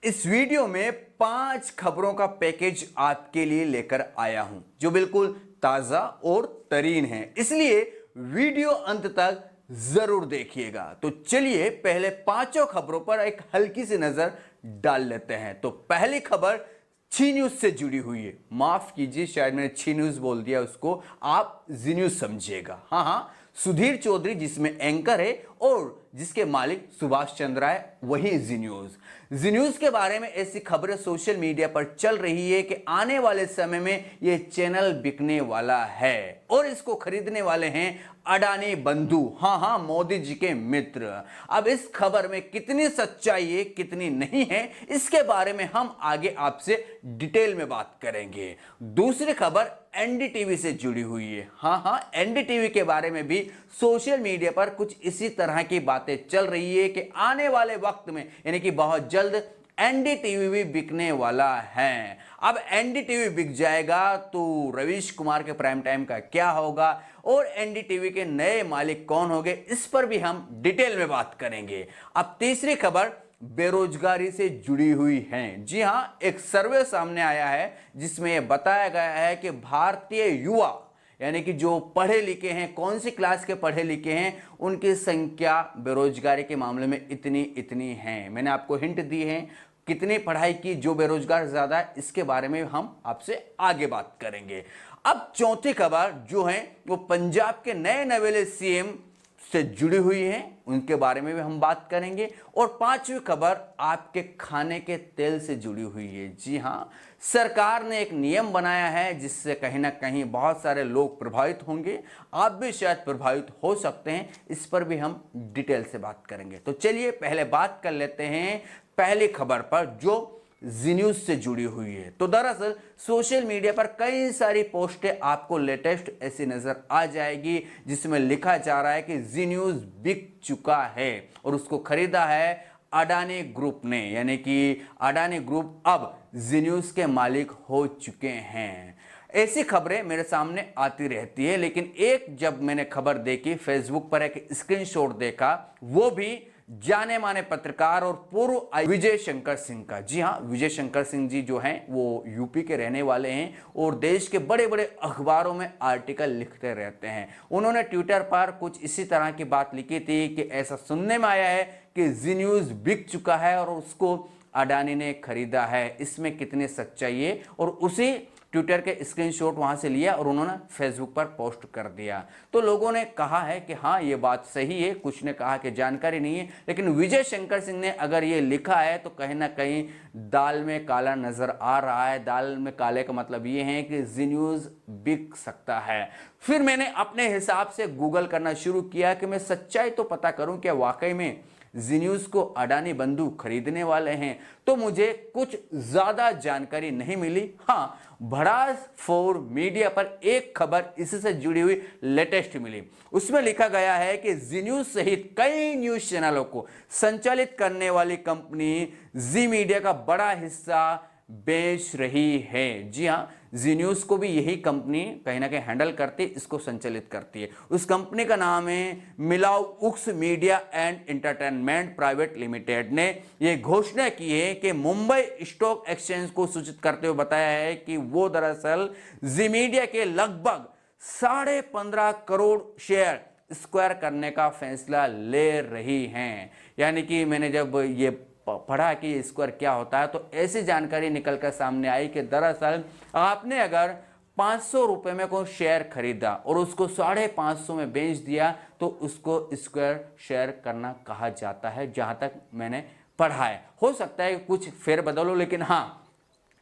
इस वीडियो में 5 खबरों का पैकेज आपके लिए लेकर आया हूं जो बिल्कुल ताजा और तरीन है, इसलिए वीडियो अंत तक जरूर देखिएगा। तो चलिए पहले पांचों खबरों पर एक हल्की सी नजर डाल लेते हैं। तो पहली खबर छी न्यूज से जुड़ी हुई है। माफ कीजिए, शायद मैंने छी न्यूज बोल दिया, उसको आप जी न्यूज समझिएगा। हाँ, सुधीर चौधरी जिसमें एंकर है और जिसके मालिक सुभाष चंद्र है, वही जी न्यूज। जी न्यूज के बारे में ऐसी खबरें सोशल मीडिया पर चल रही है कि आने वाले समय में यह चैनल बिकने वाला है और इसको खरीदने वाले हैं अडानी बंधु। हाँ, मोदी जी के मित्र। अब इस खबर में कितनी सच्चाई है कितनी नहीं है, इसके बारे में हम आगे आपसे डिटेल में बात करेंगे। दूसरी खबर एनडीटीवी से जुड़ी हुई है। हाँ, एनडीटीवी के बारे में भी सोशल मीडिया पर कुछ इसी तरह की बातें चल रही है कि आने वाले वक्त में यानी कि बहुत जल्द एनडीटीवी भी बिकने वाला है। अब एनडीटीवी बिक जाएगा तो रवीश कुमार के प्राइम टाइम का क्या होगा और एनडीटीवी के नए मालिक कौन होंगे, इस पर भी हम डिटेल में बात करेंगे। अब तीसरी खबर बेरोजगारी से जुड़ी हुई है। जी हां, एक सर्वे सामने आया है जिसमें यह बताया गया है कि भारतीय युवा यानी कि जो पढ़े लिखे हैं, कौन सी क्लास के पढ़े लिखे हैं, उनकी संख्या बेरोजगारी के मामले में इतनी है। मैंने आपको हिंट दी है कितनी पढ़ाई की, जो बेरोजगार ज्यादा है, इसके बारे में हम आपसे आगे बात करेंगे। अब चौथी खबर जो है वो पंजाब के नए नवेले सीएम से जुड़ी हुई है, उनके बारे में भी हम बात करेंगे। और पांचवी खबर आपके खाने के तेल से जुड़ी हुई है। जी हां, सरकार ने एक नियम बनाया है जिससे कहीं ना कहीं बहुत सारे लोग प्रभावित होंगे, आप भी शायद प्रभावित हो सकते हैं, इस पर भी हम डिटेल से बात करेंगे। तो चलिए पहले बात कर लेते हैं पहली खबर पर जो जी न्यूज से जुड़ी हुई है। तो दरअसल सोशल मीडिया पर कई सारी पोस्टें आपको लेटेस्ट ऐसी नजर आ जाएगी जिसमें लिखा जा रहा है कि जी न्यूज बिक चुका है और उसको खरीदा है अडानी ग्रुप ने, यानी कि अडानी ग्रुप अब जी न्यूज के मालिक हो चुके हैं। ऐसी खबरें मेरे सामने आती रहती है, लेकिन एक जब मैंने खबर देखी, फेसबुक पर एक स्क्रीनशॉट देखा, वो भी जाने माने पत्रकार और पूर्व विजय शंकर सिंह का। जी हां, विजय शंकर सिंह जी जो हैं वो यूपी के रहने वाले हैं और देश के बड़े बड़े अखबारों में आर्टिकल लिखते रहते हैं। उन्होंने ट्विटर पर कुछ इसी तरह की बात लिखी थी कि ऐसा सुनने में आया है कि जी न्यूज बिक चुका है और उसको अडानी ने खरीदा है। इसमें कितनी सच्चाई है, और उसी ट्विटर के स्क्रीनशॉट वहां से लिया और उन्होंने फेसबुक पर पोस्ट कर दिया। तो लोगों ने कहा है कि हाँ ये बात सही है, कुछ ने कहा कि जानकारी नहीं है, लेकिन विजय शंकर सिंह ने अगर ये लिखा है तो कहीं ना कहीं दाल में काला नजर आ रहा है। दाल में काले का मतलब ये है कि जी न्यूज बिक सकता है। फिर मैंने अपने हिसाब से गूगल करना शुरू किया कि मैं सच्चाई तो पता करूं क्या वाकई में जी न्यूज को अडानी बंधु खरीदने वाले हैं। तो मुझे कुछ ज्यादा जानकारी नहीं मिली। हाँ, भड़ास फॉर मीडिया पर एक खबर इससे जुड़ी हुई लेटेस्ट मिली। उसमें लिखा गया है कि जी न्यूज सहित कई न्यूज चैनलों को संचालित करने वाली कंपनी जी मीडिया का बड़ा हिस्सा बेच रही है। जी हाँ, जी न्यूज को भी यही कंपनी कहीं ना कहीं हैंडल करती है, इसको संचालित करती है। उस कंपनी का नाम है मिलाओ उक्स media and entertainment private limited ने यह घोषणा की है कि मुंबई स्टॉक एक्सचेंज को सूचित करते हुए बताया है कि वो दरअसल जी मीडिया के लगभग 15.5 करोड़ शेयर स्क्वायर करने का फैसला ले रही हैं। यानी कि मैंने जब ये पढ़ा कि स्क्वायर क्या होता है तो ऐसी जानकारी निकलकर सामने आई कि दरअसल आपने अगर 500 रुपए में कोई शेयर खरीदा और उसको 550 में बेच दिया तो उसको स्क्वायर शेयर करना कहा जाता है, जहां तक मैंने पढ़ा है। हो सकता है कुछ फेरबदल हो, लेकिन हाँ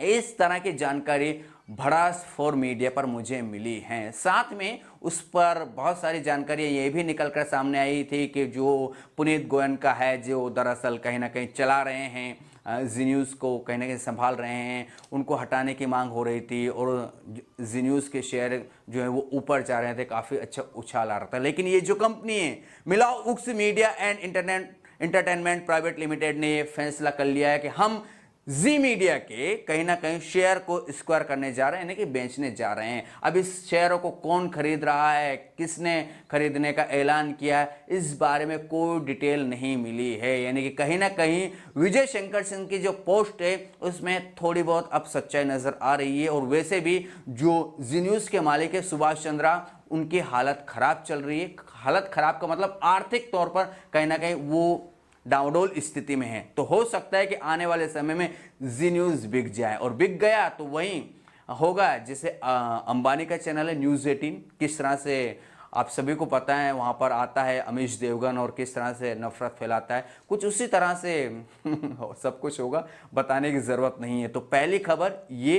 इस तरह की जानकारी भड़ास फॉर मीडिया पर मुझे मिली हैं। साथ में उस पर बहुत सारी जानकारियाँ ये भी निकल कर सामने आई थी कि जो पुनीत गोयनका है, जो दरअसल कहीं ना कहीं चला रहे हैं जी न्यूज़ को, कहीं ना कहीं संभाल रहे हैं, उनको हटाने की मांग हो रही थी और जी न्यूज़ के शेयर जो है वो ऊपर जा रहे थे, काफ़ी अच्छा उछाल आ रहा था। लेकिन ये जो कंपनी है मिलाओ उक्स media and entertainment private limited ने ये फैसला कर लिया है कि हम जी मीडिया के कहीं ना कहीं शेयर को स्क्वायर करने जा रहे हैं, यानी कि बेचने जा रहे हैं। अब इस शेयरों को कौन खरीद रहा है, किसने खरीदने का ऐलान किया है, इस बारे में कोई डिटेल नहीं मिली है। यानी कि कहीं ना कहीं विजय शंकर सिंह की जो पोस्ट है उसमें थोड़ी बहुत अब सच्चाई नजर आ रही है। और वैसे भी जो जी न्यूज़ के मालिक है सुभाष चंद्रा, उनकी हालत खराब चल रही है। हालत खराब का मतलब आर्थिक तौर पर कहीं ना कहीं वो डाउनडोल स्थिति में है। तो हो सकता है कि आने वाले समय में जी न्यूज़ बिक जाए, और बिक गया तो वही होगा जैसे अंबानी का चैनल है न्यूज़ 18, किस तरह से आप सभी को पता है वहाँ पर आता है अमीश देवगन और किस तरह से नफरत फैलाता है, कुछ उसी तरह से सब कुछ होगा, बताने की ज़रूरत नहीं है। तो पहली खबर ये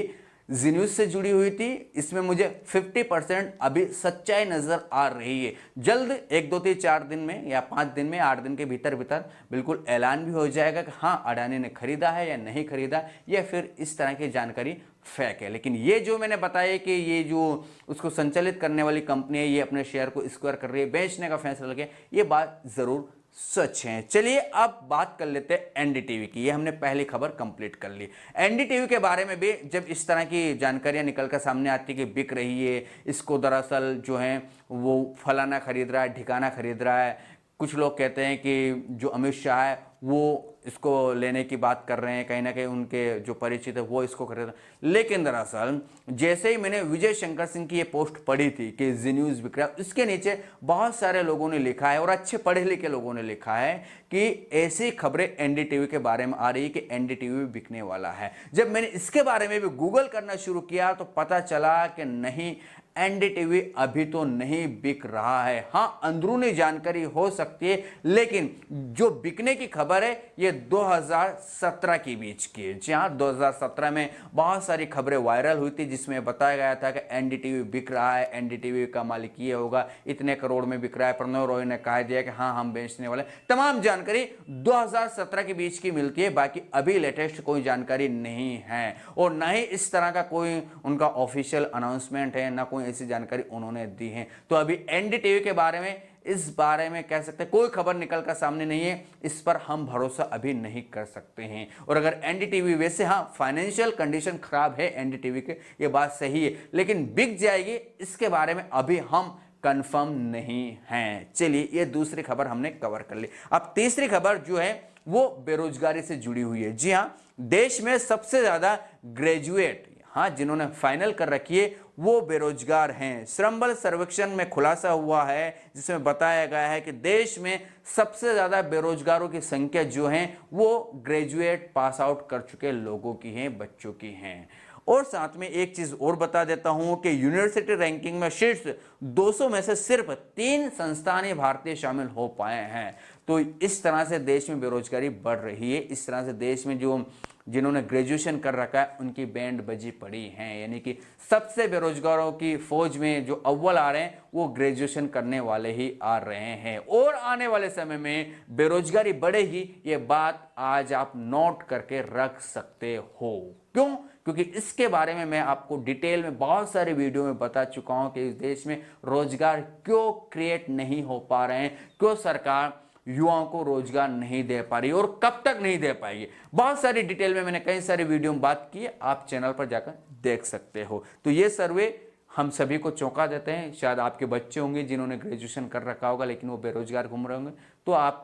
जी न्यूज़ से जुड़ी हुई थी, इसमें मुझे 50% अभी सच्चाई नजर आ रही है। जल्द 1 2 3 4 दिन में या 5 दिन में 8 दिन के भीतर भीतर बिल्कुल ऐलान भी हो जाएगा कि हाँ अडानी ने खरीदा है या नहीं खरीदा, या फिर इस तरह की जानकारी फेक है। लेकिन ये जो मैंने बताया कि ये जो उसको संचालित करने वाली कंपनी है ये अपने शेयर को स्क्वायर कर रही है, बेचने का फैसला किया, ये बात जरूर सच है। चलिए अब बात कर लेते हैं एनडीटीवी की। ये हमने पहली खबर कंप्लीट कर ली। एनडीटीवी के बारे में भी जब इस तरह की जानकारियां निकलकर सामने आती है कि बिक रही है, इसको दरअसल जो है वो फलाना खरीद रहा है, ठिकाना खरीद रहा है, कुछ लोग कहते हैं कि जो अमित शाह है वो इसको लेने की बात कर रहे हैं, कहीं ना कहीं उनके जो परिचित है वो इसको खरीद रहे हैं। लेकिन दरअसल जैसे ही मैंने विजय शंकर सिंह की ये पोस्ट पढ़ी थी कि जी न्यूज़ बिक रहा है, इसके नीचे बहुत सारे लोगों ने लिखा है और अच्छे पढ़े लिखे लोगों ने लिखा है कि ऐसी खबरें एनडीटीवी के बारे में आ रही है कि एनडीटीवी बिकने वाला है। जब मैंने इसके बारे में भी गूगल करना शुरू किया तो पता चला कि नहीं, एनडीटीवी अभी तो नहीं बिक रहा है। हाँ अंदरूनी जानकारी हो सकती है, लेकिन जो बिकने की खबर है ये 2017 के बीच की है। जी हाँ, 2017 में बहुत सारी खबरें वायरल हुई थी जिसमें बताया गया था कि एनडीटीवी बिक रहा है, एनडीटीवी का मालिक ये होगा, इतने करोड़ में बिक रहा है। प्रणव रॉय ने कहा दिया कि हाँ हम बेचने वाले। तमाम जानकारी 2017 के बीच की मिलती है, बाकी अभी लेटेस्ट कोई जानकारी नहीं है और ना ही इस तरह का कोई उनका ऑफिशियल अनाउंसमेंट है, ना कोई ऐसी जानकारी उन्होंने दी है। तो अभी एनडीटीवी के बारे में इस बारे में कह सकते हैं कोई खबर निकल कर सामने नहीं है, इस पर हम भरोसा अभी नहीं कर सकते हैं। और अगर एनडीटीवी, वैसे हाँ फाइनेंशियल कंडीशन खराब है एनडीटीवी के, ये बात सही है, लेकिन बिक जाएगी इसके बारे में अभी हम कंफर्म नहीं हैं। चलिए ये दूसरी खबर हमने कवर कर ली। अब तीसरी खबर जो है वो बेरोजगारी से जुड़ी हुई है। जी हाँ, देश में सबसे ज्यादा ग्रेजुएट, हाँ जिन्होंने फाइनल कर रखी है वो बेरोजगार हैं। श्रम बल सर्वेक्षण में खुलासा हुआ है जिसमें बताया गया है कि देश में सबसे ज्यादा बेरोजगारों की संख्या जो है वो ग्रेजुएट पास आउट कर चुके लोगों की है, बच्चों की हैं। और साथ में एक चीज और बता देता हूं कि यूनिवर्सिटी रैंकिंग में शीर्ष 200 में से सिर्फ 3 संस्थान भारतीय शामिल हो पाए हैं। तो इस तरह से देश में बेरोजगारी बढ़ रही है। इस तरह से देश में जो जिन्होंने ग्रेजुएशन कर रखा है उनकी बैंड बजी पड़ी है, यानी कि सबसे बेरोजगारों की फौज में जो अव्वल आ रहे हैं वो ग्रेजुएशन करने वाले ही आ रहे हैं। और आने वाले समय में बेरोजगारी बढ़ेगी, ये बात आज आप नोट करके रख सकते हो। क्यों? क्योंकि इसके बारे में मैं आपको डिटेल में बहुत सारे वीडियो में बता चुका हूं कि इस देश में रोजगार क्यों क्रिएट नहीं हो पा रहे हैं, क्यों सरकार युवाओं को रोजगार नहीं दे पा रही और कब तक नहीं दे पाएगी। बहुत सारी डिटेल में मैंने कई सारी वीडियो में बात की है, आप चैनल पर जाकर देख सकते हो। तो ये सर्वे हम सभी को चौंका देते हैं। शायद आपके बच्चे होंगे जिन्होंने ग्रेजुएशन कर रखा होगा लेकिन वो बेरोजगार घूम रहे होंगे, तो आप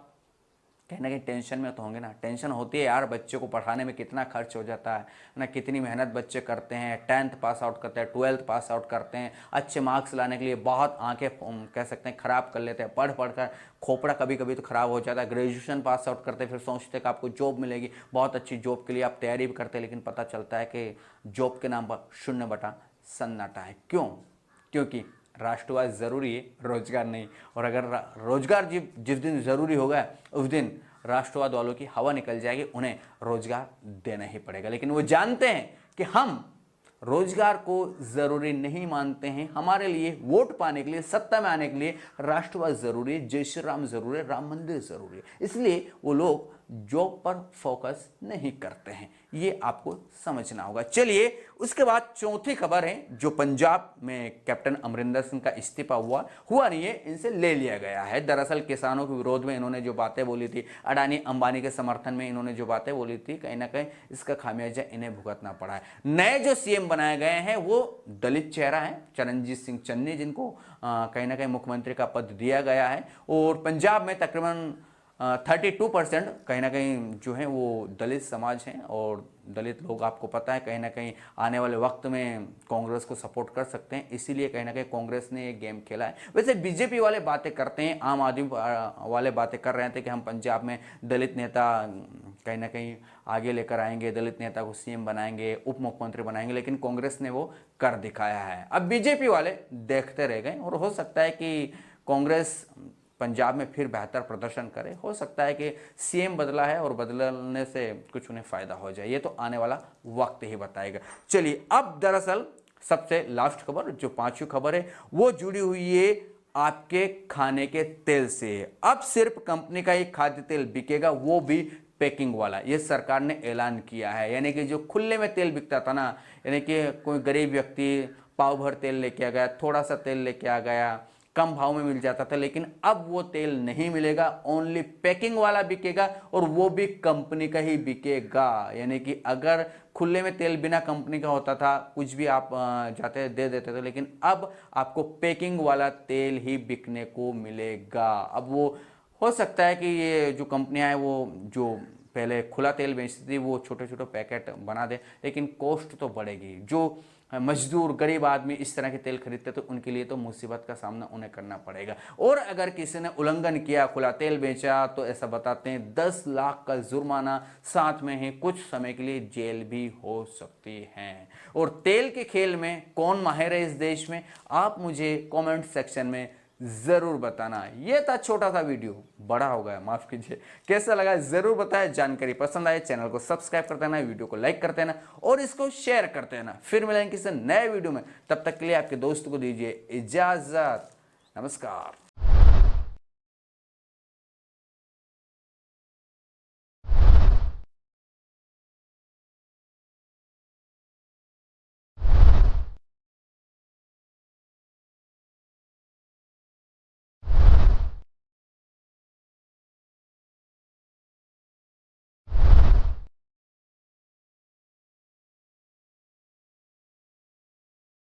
कहीं ना कहीं टेंशन में तो होंगे ना। टेंशन होती है यार, बच्चे को पढ़ाने में कितना खर्च हो जाता है ना, कितनी मेहनत बच्चे करते हैं, 10th पास आउट करते हैं, 12th पास आउट करते हैं, अच्छे मार्क्स लाने के लिए बहुत आंखें कह सकते हैं खराब कर लेते हैं, पढ़ कर खोपड़ा कभी कभी तो खराब हो जाता है। ग्रेजुएशन पास आउट करते फिर सोचते कि आपको जॉब मिलेगी, बहुत अच्छी जॉब के लिए आप तैयारी भी करते हैं, लेकिन पता चलता है कि जॉब के नाम पर शून्य बटा सन्नाटा है। क्यों? क्योंकि राष्ट्रवाद जरूरी है, रोजगार नहीं। और अगर रोजगार जिस दिन जरूरी होगा उस दिन राष्ट्रवाद वालों की हवा निकल जाएगी, उन्हें रोजगार देना ही पड़ेगा। लेकिन वो जानते हैं कि हम रोजगार को जरूरी नहीं मानते हैं। हमारे लिए वोट पाने के लिए, सत्ता में आने के लिए राष्ट्रवाद जरूरी है, जय श्री राम जरूरी है, राम मंदिर जरूरी है। इसलिए वो लोग जॉब पर फोकस नहीं करते हैं, ये आपको समझना होगा। चलिए उसके बाद चौथी खबर है जो पंजाब में कैप्टन अमरिंदर सिंह का इस्तीफा हुआ नहीं है, इनसे ले लिया गया है। दरअसल किसानों के विरोध में इन्होंने जो बातें बोली थी, अडानी अंबानी के समर्थन में इन्होंने जो बातें बोली थी, कहीं ना कहीं इसका खामियाजा इन्हें भुगतना पड़ा है। नए जो सीएम बनाए गए हैं वो दलित चेहरा है, चरणजीत सिंह चन्नी, जिनको कहीं ना कहीं मुख्यमंत्री का पद दिया गया है। और पंजाब में तकरीबन 32% कहीं ना कहीं जो है वो दलित समाज हैं, और दलित लोग आपको पता है कहीं ना कहीं आने वाले वक्त में कांग्रेस को सपोर्ट कर सकते हैं, इसीलिए कहीं ना कहीं कांग्रेस ने ये गेम खेला है। वैसे बीजेपी वाले बातें करते हैं, आम आदमी वाले बातें कर रहे थे कि हम पंजाब में दलित नेता कहीं ना कहीं आगे लेकर आएंगे, दलित नेता को सीएम बनाएंगे, उप मुख्यमंत्री बनाएंगे, लेकिन कांग्रेस ने वो कर दिखाया है। अब बीजेपी वाले देखते रह गए, और हो सकता है कि कांग्रेस पंजाब में फिर बेहतर प्रदर्शन करे। हो सकता है कि सीएम बदला है और बदलने से कुछ उन्हें फायदा हो जाए, ये तो आने वाला वक्त ही बताएगा। चलिए अब दरअसल सबसे लास्ट खबर, जो पांचवी खबर है, वो जुड़ी हुई है आपके खाने के तेल से। अब सिर्फ कंपनी का ही खाद्य तेल बिकेगा, वो भी पैकिंग वाला, ये सरकार ने ऐलान किया है। यानी कि जो खुले में तेल बिकता था ना, यानी कि कोई गरीब व्यक्ति पाव भर तेल लेके आ गया, थोड़ा सा तेल लेके आ गया, कम भाव में मिल जाता था, लेकिन अब वो तेल नहीं मिलेगा, ओनली पैकिंग वाला बिकेगा, और वो भी कंपनी का ही बिकेगा। यानी कि अगर खुले में तेल बिना कंपनी का होता था, कुछ भी आप जाते दे देते थे, लेकिन अब आपको पैकिंग वाला तेल ही बिकने को मिलेगा। अब वो हो सकता है कि ये जो कंपनियां हैं वो जो पहले खुला तेल बेचती थी वो छोटे छोटे पैकेट बना दे, लेकिन कॉस्ट तो बढ़ेगी। जो मजदूर गरीब आदमी इस तरह के तेल खरीदते तो उनके लिए तो मुसीबत का सामना उन्हें करना पड़ेगा। और अगर किसी ने उल्लंघन किया, खुला तेल बेचा, तो ऐसा बताते हैं 10 लाख का जुर्माना, साथ में ही कुछ समय के लिए जेल भी हो सकती है। और तेल के खेल में कौन माहिर है इस देश में, आप मुझे कमेंट सेक्शन में जरूर बताना। ये था छोटा सा वीडियो, बड़ा हो गया, माफ कीजिए। कैसा लगा जरूर बताएं। जानकारी पसंद आए चैनल को सब्सक्राइब करते रहना, वीडियो को लाइक करते रहना और इसको शेयर करते रहना। फिर मिलेंगे किसी नए वीडियो में, तब तक के लिए आपके दोस्त को दीजिए इजाजत। नमस्कार।